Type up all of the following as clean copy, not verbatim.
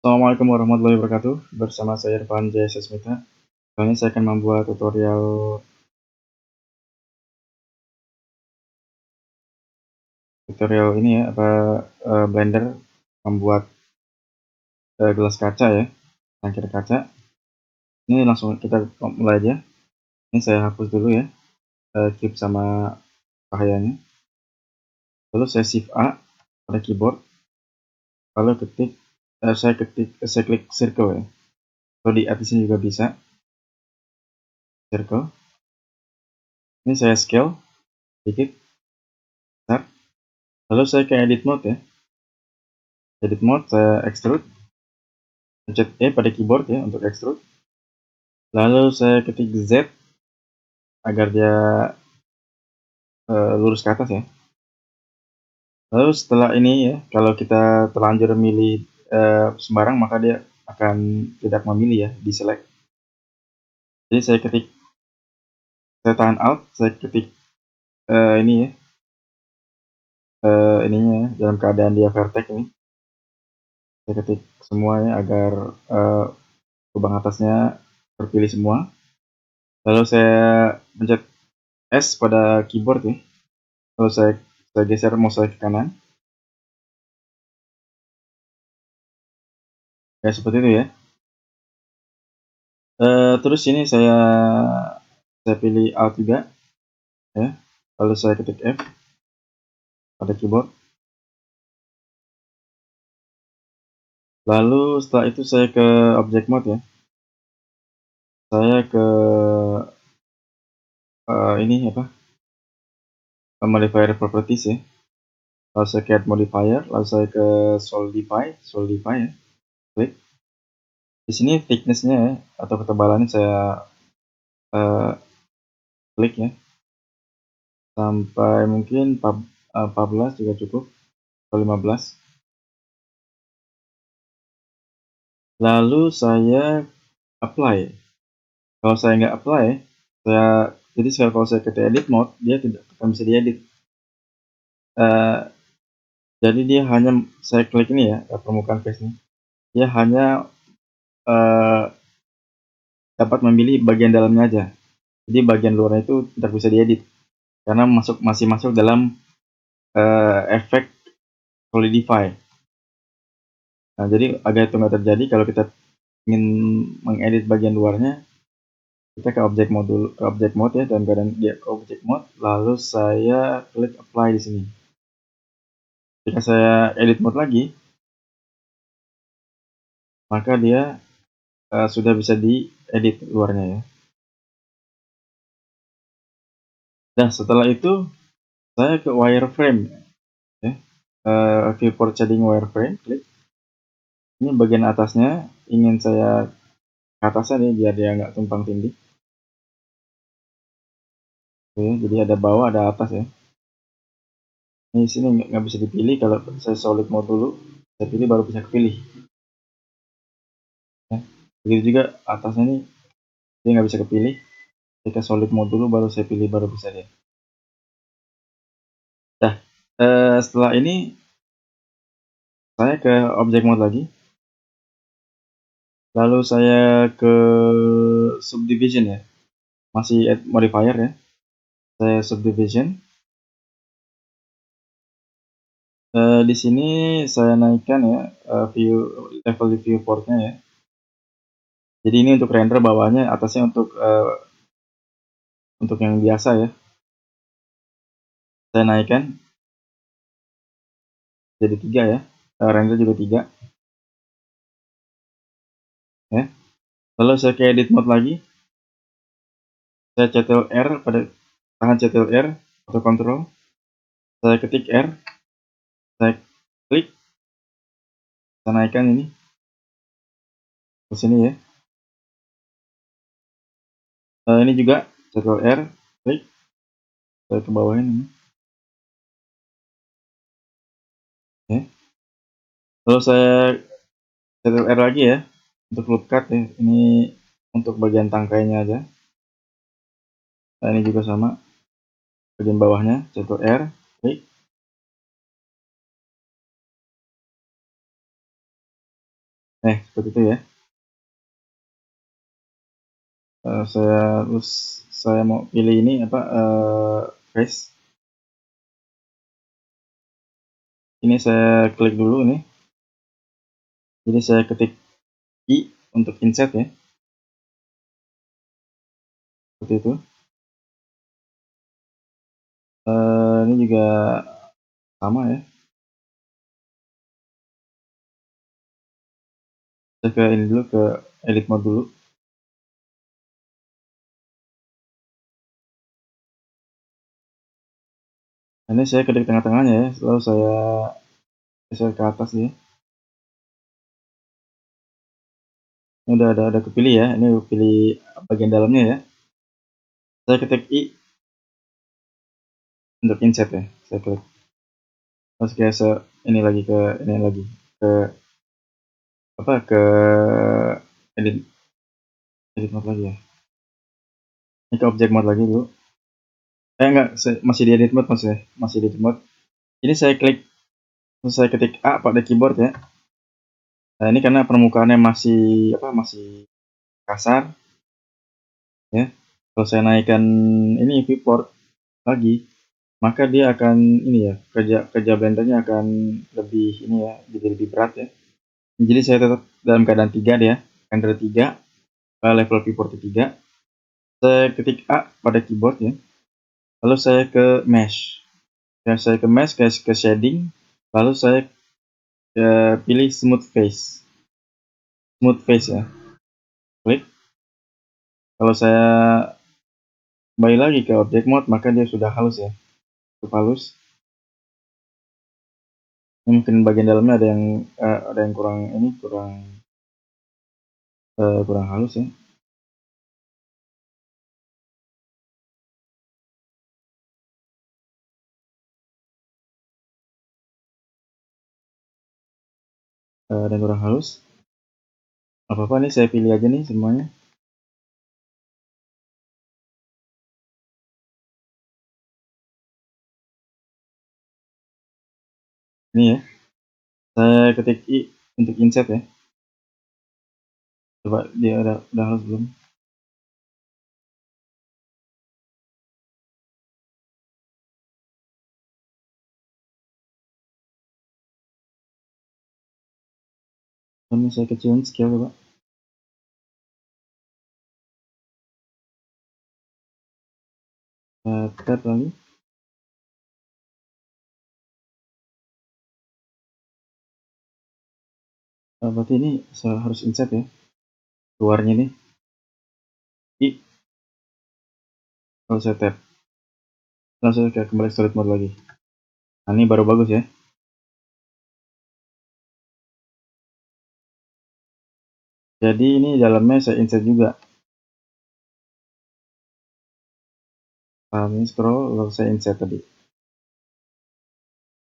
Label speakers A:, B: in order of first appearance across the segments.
A: Assalamualaikum warahmatullahi wabarakatuh. Bersama saya Irfan Jaya Sasmita. Kali ini saya akan membuat tutorial ini ya, Blender membuat gelas kaca ya, cangkir kaca. Ini langsung kita mulai aja. Ini saya hapus dulu ya, cube sama cahayanya. Lalu saya Shift A pada keyboard. Lalu saya klik circle ya. Atau di atas ini juga bisa circle. Ini saya scale sedikit, start. Lalu saya ke edit mode ya. Edit mode saya extrude. Pencet E pada keyboard ya untuk extrude. Lalu saya ketik Z agar dia lurus ke atas ya. Lalu setelah ini ya, kalau kita terlanjur memilih sembarang, maka dia akan tidak memilih ya, di select. Jadi saya tahan Alt, saya ketik ini ya, ininya ya, dalam keadaan dia vertex ini. Saya ketik semuanya agar lubang atasnya terpilih semua. Lalu saya pencet S pada keyboard ya. Lalu saya geser mouse saya ke kanan. Ya seperti itu ya. Terus ini saya pilih Alt juga ya. Lalu saya ketik F pada keyboard. Lalu setelah itu saya ke object mode ya. Saya ke ini apa? Modifier properties ya. Lalu saya ke add modifier, lalu saya ke solidify ya. Klik. Di sini thickness-nya ya, atau ketebalannya saya klik ya. Sampai mungkin 14 juga cukup, atau 15. Lalu saya apply. Kalau saya nggak apply, jadi kalau saya ke edit mode, dia tidak akan bisa diedit. Jadi dia hanya, saya klik ini ya, permukaan face ini, dia hanya dapat memilih bagian dalamnya aja. Jadi bagian luarnya itu tidak bisa diedit karena masih masuk dalam efek solidify. Nah, jadi agar itu nggak terjadi, kalau kita ingin mengedit bagian luarnya, kita ke object mode dulu, ke object mode ya, dan keadaan dia ke object mode, lalu saya klik apply di sini. Jika saya edit mode lagi, maka dia sudah bisa diedit luarnya ya. Nah, setelah itu saya ke wireframe ya. Viewport shading wireframe, klik. Ini bagian atasnya ingin saya ke atasnya nih biar dia nggak tumpang tindih. Oke, jadi ada bawah, ada atas ya. Ini sini nggak bisa dipilih, kalau saya solid mode dulu, saya pilih baru bisa kepilih. Ya. Begitu juga atasnya nih, dia nggak bisa kepilih. Jika solid mode dulu baru saya pilih, baru bisa dia. Nah, setelah ini saya ke object mode lagi. Lalu saya ke subdivision ya. Masih add modifier ya. Saya subdivision. Di sini saya naikkan ya level di viewportnya ya. Jadi ini untuk render bawahnya, atasnya untuk yang biasa ya. Saya naikkan jadi 3 ya. Render juga 3 ya. Lalu saya ke edit mode lagi. Saya Ctrl R tahan Ctrl R atau Ctrl. Saya ketik R. Saya klik. Saya naikkan ini ke sini ya. Ini juga Ctrl R, klik. Saya ke bawah ini. Ya. Lalu saya Ctrl R lagi ya untuk loop cut ya. Ini untuk bagian tangkainya aja. Nah, ini juga sama. Bagian bawahnya Ctrl R, klik. Seperti itu ya. Saya mau pilih ini apa, face. Ini saya klik dulu nih. Jadi saya ketik I untuk insert ya, seperti itu. Ini juga sama ya. Saya ke ini dulu, ke edit mode dulu. Ini saya ketik tengah-tengahnya ya, lalu saya geser ke atas ya. Ini udah kepilih ya. Ini pilih bagian dalamnya ya. Saya ketik I untuk insert ya. Saya klik. Terus geser ini lagi ke ini lagi ke apa, ke edit edit mode lagi ya. Ini ke object mode lagi dulu. Enggak, masih di edit mode, masih di edit mode. Ini saya klik, terus saya ketik A pada keyboard ya. Nah, ini karena permukaannya masih kasar ya. Kalau saya naikkan ini viewport lagi, maka dia akan ini ya, kerja blendernya akan lebih ini ya, jadi lebih berat ya. Jadi saya tetap dalam keadaan 3 dia, render 3, level viewport 3. Saya ketik A pada keyboard ya. Lalu saya ke mesh. Ya, saya ke mesh, ke shading, lalu saya pilih smooth face. Smooth face ya. Klik. Kalau saya kembali lagi ke object mode, maka dia sudah halus ya. Cukup halus. Ini mungkin bagian dalamnya ada yang kurang halus ya. Ada yang kurang halus. Apa-apa nih, saya pilih aja nih semuanya. Ini ya. Saya ketik I untuk insert ya. Coba dia udah halus belum? Ini saya kecilin scale coba. Tab lagi. Berarti ini saya harus insert ya. Keluarnya nih. I. Kalau saya tab. Langsung saya kembali solid mode lagi. Nah, ini baru bagus ya. Jadi ini dalamnya saya insert juga. Ini scroll, lalu saya insert tadi.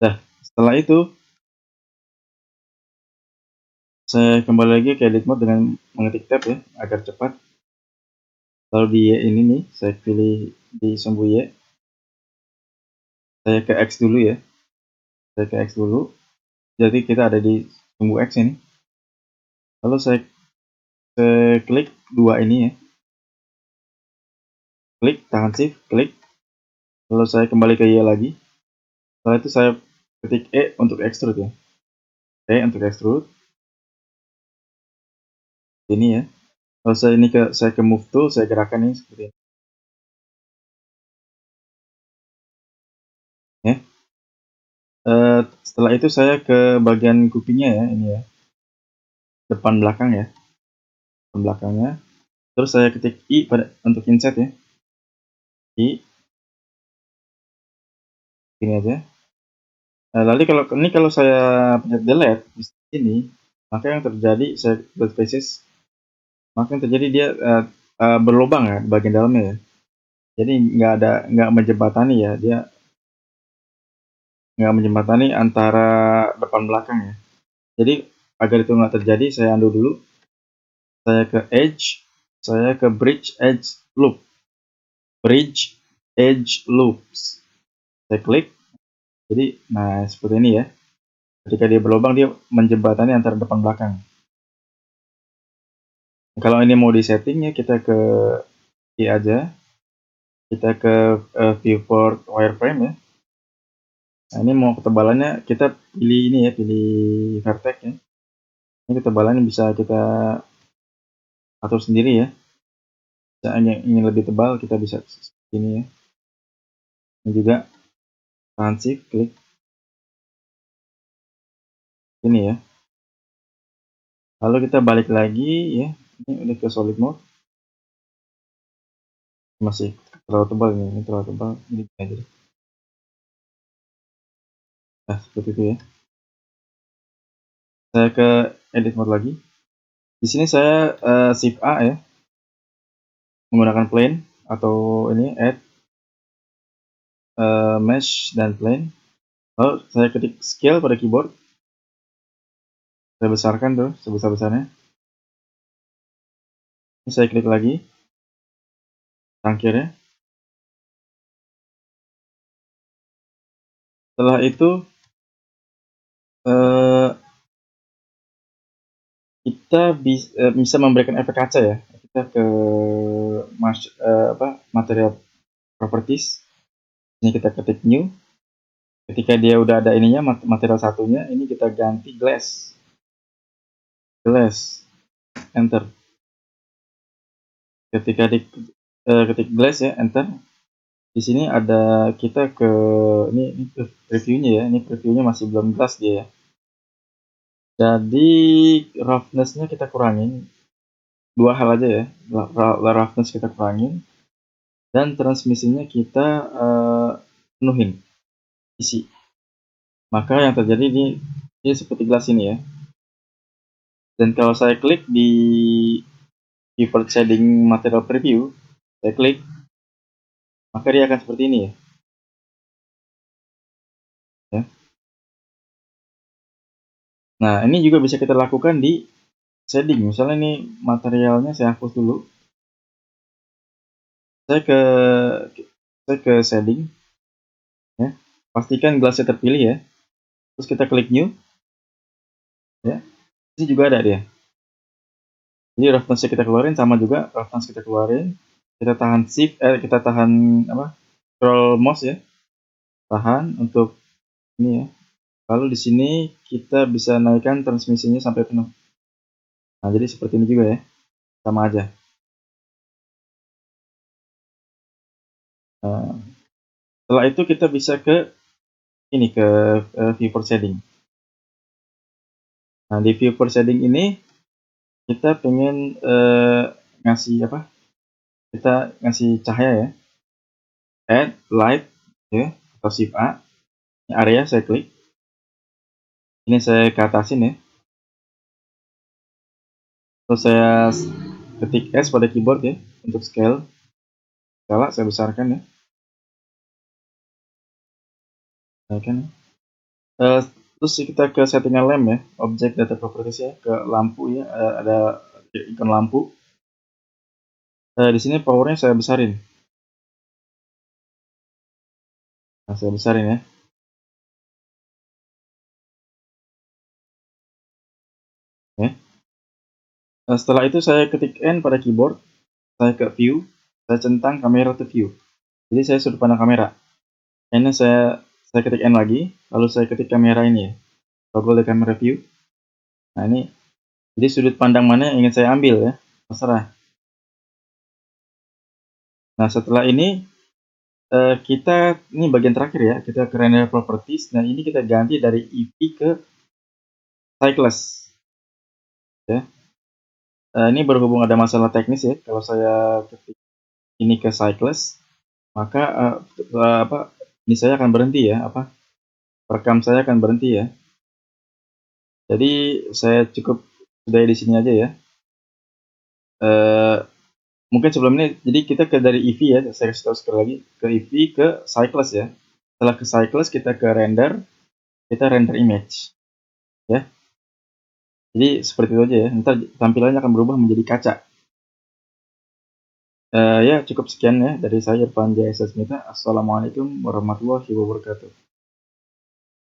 A: Nah, setelah itu saya kembali lagi ke edit mode dengan mengetik tab ya, agar cepat. Lalu di Y ini nih, saya pilih di sumbu Y. Saya ke X dulu ya. Saya ke X dulu. Jadi kita ada di sumbu X ini. Lalu saya klik dua ini ya. Klik, tahan shift, klik. Lalu saya kembali ke Y lagi. Setelah itu saya ketik E untuk extrude ya. E untuk extrude. Ini ya. Lalu saya ke move tool, saya gerakan ini seperti ini. Ya. Setelah itu saya ke bagian kupingnya ya, ini ya. Depan belakang ya. Depan belakangnya. Terus saya ketik I untuk insert ya. I. Gini aja. Lalu kalau saya pencet delete di sini, maka yang terjadi saya buat spaces, maka yang terjadi dia berlubang ya di bagian dalamnya ya. Jadi nggak menjembatani ya, dia nggak menjembatani antara depan belakang ya. Jadi agar itu nggak terjadi, saya undo dulu. Saya ke edge, saya ke bridge edge loop, bridge edge loops. Saya klik. Jadi, nah seperti ini ya. Ketika dia berlubang, dia menjembatani antara depan belakang. Kalau ini mau di setting ya kita ke key aja, kita ke viewport wireframe ya. Nah, ini mau ketebalannya kita pilih ini ya, pilih vertex ya. Ini ketebalannya bisa kita atur sendiri ya. Bisa ingin lebih tebal kita bisa ini ya. Ini juga tahan shift klik ini ya. Lalu kita balik lagi ya. Ini udah ke solid mode. Masih terlalu tebal ini terlalu tebal. Ini aja deh. Nah, seperti itu ya. Saya ke edit mode lagi. Di sini saya shift A ya. Menggunakan plane atau ini add mesh dan plane. Lalu saya ketik scale pada keyboard. Saya besarkan tuh sebesar-besarnya. Ini saya klik lagi. Tangkirnya. Setelah itu kita bisa memberikan efek kaca ya. Kita ke material properties. Ini kita ketik new. Ketika dia udah ada ininya material satunya, ini kita ganti glass. Enter. Ketika ketik glass ya, enter. Di sini ada kita ke ini previewnya ya. Ini previewnya masih belum glass dia ya. Jadi roughness-nya kita kurangin. Dua hal aja ya. Roughness kita kurangin dan transmisinya kita penuhin isi. Maka yang terjadi ini seperti gelas ini ya. Dan kalau saya klik di viewport shading material preview, saya klik, maka dia akan seperti ini ya. Nah, ini juga bisa kita lakukan di shading. Misalnya ini materialnya saya hapus dulu. Saya ke shading ya. Pastikan gelasnya terpilih ya. Terus kita klik new ya. Ini juga ada dia. Jadi roughness kita keluarin, sama juga roughness kita keluarin. Kita tahan shift, kita tahan scroll mouse ya. Tahan untuk ini ya. Lalu di sini kita bisa naikkan transmisinya sampai penuh. Nah, jadi seperti ini juga ya. Sama aja. Setelah itu kita bisa ke ini ke viewport shading. Nah, di viewport shading ini kita pengen ngasih apa? Kita ngasih cahaya ya. Add light ya, atau shift A. Ini area saya klik. Ini saya ke atasin ya. Terus saya ketik S pada keyboard ya untuk scale. Skala saya besarkan ya. Naikkan. Terus kita ke settingan lamp ya, object data properties ya, ke lampu ya, ada ikon lampu. Di sini powernya saya besarin. Nah, saya besarin ya. Setelah itu saya ketik N pada keyboard, saya ke view, saya centang kamera to view. Jadi saya sudut pandang kamera. Ini saya ketik N lagi, lalu saya ketik kamera ini ya, toggle di kamera view. Nah ini, jadi sudut pandang mana yang ingin saya ambil ya, terserah. Nah setelah ini kita ini bagian terakhir ya, kita ke render properties. Nah ini kita ganti dari EV ke cycless ya. Ini berhubung ada masalah teknis ya, kalau saya ketik ini ke cycless, maka ini saya akan berhenti ya, rekam saya akan berhenti ya. Jadi saya cukup sudah di sini aja ya. Mungkin sebelum ini, jadi kita dari EV ya, saya kasih tahu sekali lagi, ke EV ke cycless ya. Setelah ke cycless kita ke render, kita render image ya. Jadi seperti itu aja ya. Ntar tampilannya akan berubah menjadi kaca. Ya cukup sekian ya dari saya Irfan Jaya Sasmita. Assalamualaikum warahmatullahi wabarakatuh.